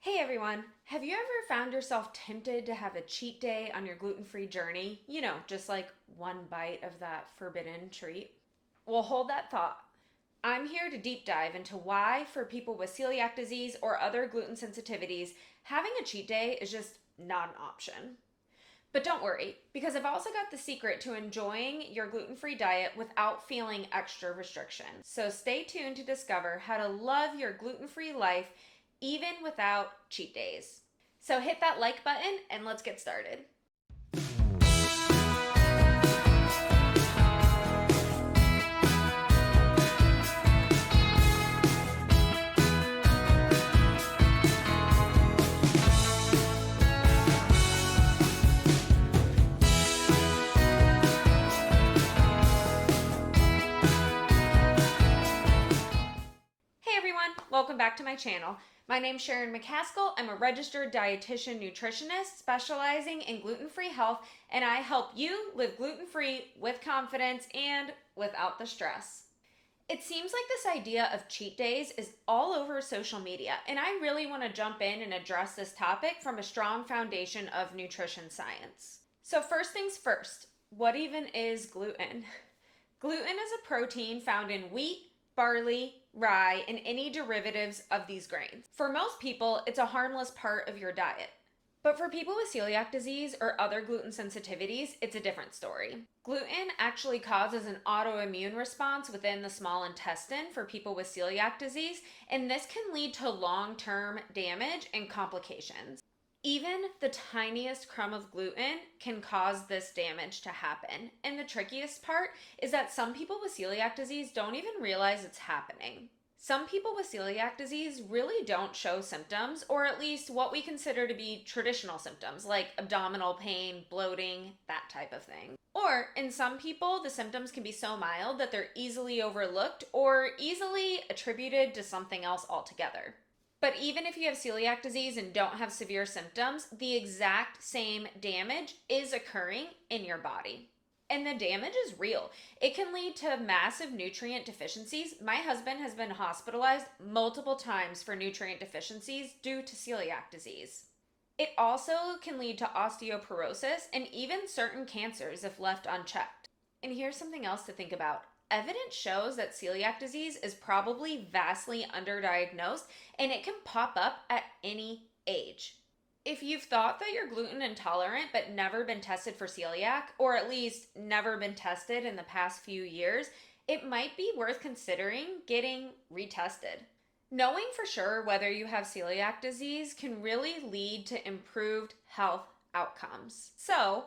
Hey everyone, have you ever found yourself tempted to have a cheat day on your gluten-free journey? Just like one bite of that forbidden treat? Well, hold that thought. I'm here to deep dive into why, for people with celiac disease or other gluten sensitivities, having a cheat day is just not an option. But don't worry, because I've also got the secret to enjoying your gluten free diet without feeling extra restrictions. So stay tuned to discover how to love your gluten free life even without cheat days. So hit that like button and let's get started. Hey everyone, welcome back to my channel. My name's Sharon McCaskill. I'm a registered dietitian nutritionist specializing in gluten-free health, and I help you live gluten-free with confidence and without the stress. It seems like this idea of cheat days is all over social media, and I really want to jump in and address this topic from a strong foundation of nutrition science. So first things first, what even is gluten? Gluten is a protein found in wheat, barley, rye, and any derivatives of these grains. For most people, it's a harmless part of your diet. But for people with celiac disease or other gluten sensitivities, it's a different story. Gluten actually causes an autoimmune response within the small intestine for people with celiac disease, and this can lead to long-term damage and complications. Even the tiniest crumb of gluten can cause this damage to happen. And the trickiest part is that some people with celiac disease don't even realize it's happening. Some people with celiac disease really don't show symptoms, or at least what we consider to be traditional symptoms, like abdominal pain, bloating, that type of thing. Or in some people, the symptoms can be so mild that they're easily overlooked or easily attributed to something else altogether. But even if you have celiac disease and don't have severe symptoms, the exact same damage is occurring in your body. And the damage is real. It can lead to massive nutrient deficiencies. My husband has been hospitalized multiple times for nutrient deficiencies due to celiac disease. It also can lead to osteoporosis and even certain cancers if left unchecked. And here's something else to think about. Evidence shows that celiac disease is probably vastly underdiagnosed and it can pop up at any age. If you've thought that you're gluten intolerant but never been tested for celiac, or at least never been tested in the past few years, it might be worth considering getting retested. Knowing for sure whether you have celiac disease can really lead to improved health outcomes. So,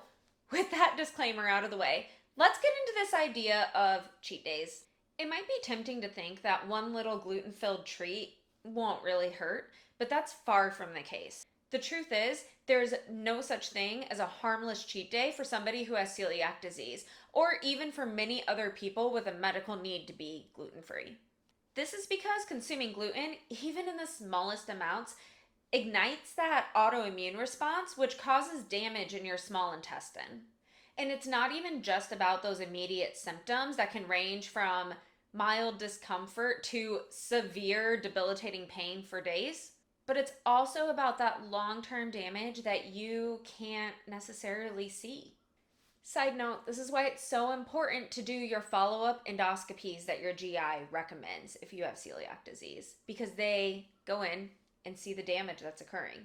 with that disclaimer out of the way, let's get into this idea of cheat days. It might be tempting to think that one little gluten-filled treat won't really hurt, but that's far from the case. The truth is, there's no such thing as a harmless cheat day for somebody who has celiac disease, or even for many other people with a medical need to be gluten-free. This is because consuming gluten, even in the smallest amounts, ignites that autoimmune response, which causes damage in your small intestine. And it's not even just about those immediate symptoms that can range from mild discomfort to severe debilitating pain for days, but it's also about that long-term damage that you can't necessarily see. Side note, this is why it's so important to do your follow-up endoscopies that your GI recommends if you have celiac disease, because they go in and see the damage that's occurring.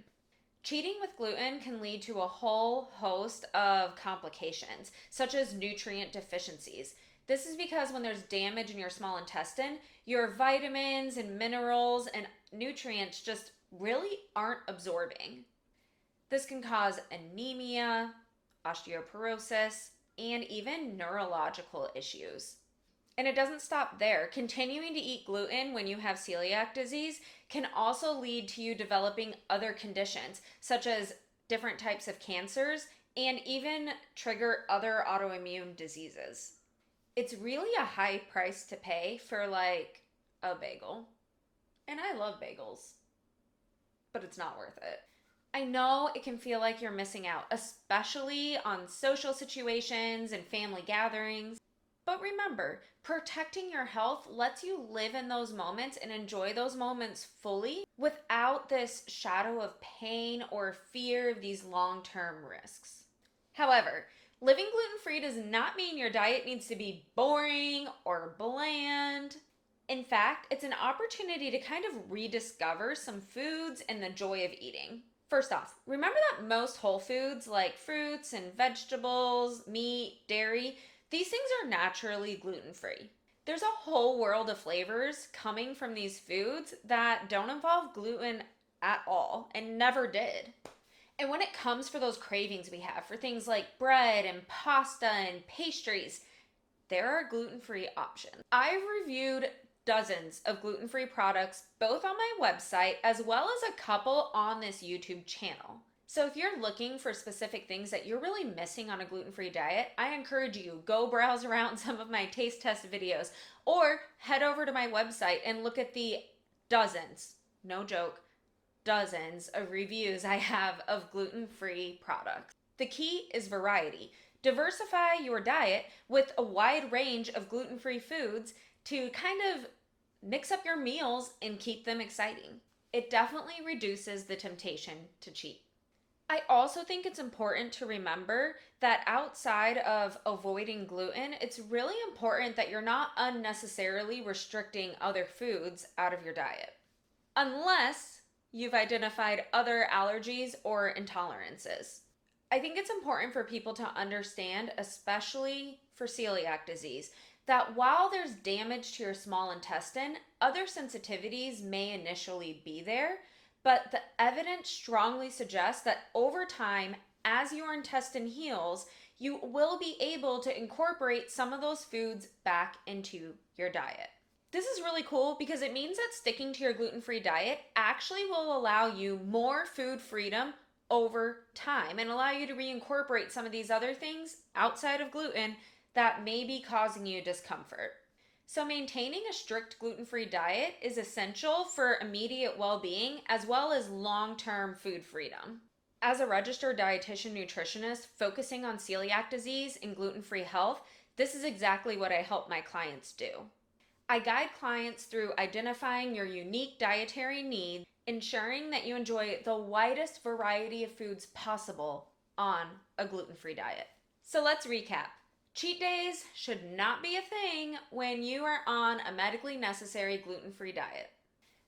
Cheating with gluten can lead to a whole host of complications, such as nutrient deficiencies. This is because when there's damage in your small intestine, your vitamins and minerals and nutrients just really aren't absorbing. This can cause anemia, osteoporosis, and even neurological issues. And it doesn't stop there. Continuing to eat gluten when you have celiac disease can also lead to you developing other conditions, such as different types of cancers, and even trigger other autoimmune diseases. It's really a high price to pay for like a bagel. And I love bagels, but it's not worth it. I know it can feel like you're missing out, especially on social situations and family gatherings. But remember, protecting your health lets you live in those moments and enjoy those moments fully without this shadow of pain or fear of these long-term risks. However, living gluten-free does not mean your diet needs to be boring or bland. In fact, it's an opportunity to kind of rediscover some foods and the joy of eating. First off, remember that most whole foods like fruits and vegetables, meat, dairy, these things are naturally gluten-free. There's a whole world of flavors coming from these foods that don't involve gluten at all and never did. And when it comes for those cravings we have for things like bread and pasta and pastries, there are gluten-free options. I've reviewed dozens of gluten-free products both on my website as well as a couple on this YouTube channel. So if you're looking for specific things that you're really missing on a gluten-free diet, I encourage you go browse around some of my taste test videos or head over to my website and look at the dozens, no joke, dozens of reviews I have of gluten-free products. The key is variety. Diversify your diet with a wide range of gluten-free foods to kind of mix up your meals and keep them exciting. It definitely reduces the temptation to cheat. I also think it's important to remember that outside of avoiding gluten, it's really important that you're not unnecessarily restricting other foods out of your diet. Unless you've identified other allergies or intolerances. I think it's important for people to understand, especially for celiac disease, that while there's damage to your small intestine, other sensitivities may initially be there, but the evidence strongly suggests that over time, as your intestine heals, you will be able to incorporate some of those foods back into your diet. This is really cool because it means that sticking to your gluten-free diet actually will allow you more food freedom over time and allow you to reincorporate some of these other things outside of gluten that may be causing you discomfort. So maintaining a strict gluten-free diet is essential for immediate well-being as well as long-term food freedom. As a registered dietitian nutritionist focusing on celiac disease and gluten-free health, this is exactly what I help my clients do. I guide clients through identifying your unique dietary needs, ensuring that you enjoy the widest variety of foods possible on a gluten-free diet. So let's recap. Cheat days should not be a thing when you are on a medically necessary gluten-free diet.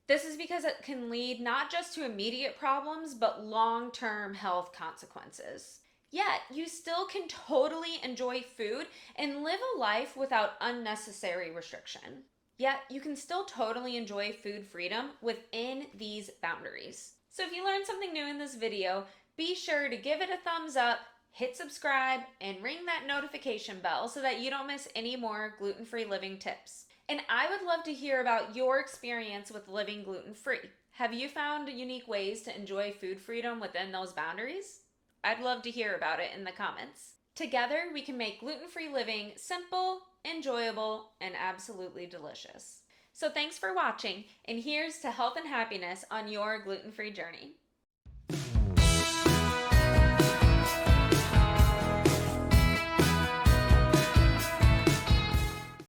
This is because it can lead not just to immediate problems, but long-term health consequences. Yet, you still can totally enjoy food and live a life without unnecessary restriction. Yet, you can still totally enjoy food freedom within these boundaries. So if you learned something new in this video, be sure to give it a thumbs up, hit subscribe, and ring that notification bell so that you don't miss any more gluten-free living tips. And I would love to hear about your experience with living gluten-free. Have you found unique ways to enjoy food freedom within those boundaries? I'd love to hear about it in the comments. Together, we can make gluten-free living simple, enjoyable, and absolutely delicious. So thanks for watching, and here's to health and happiness on your gluten-free journey.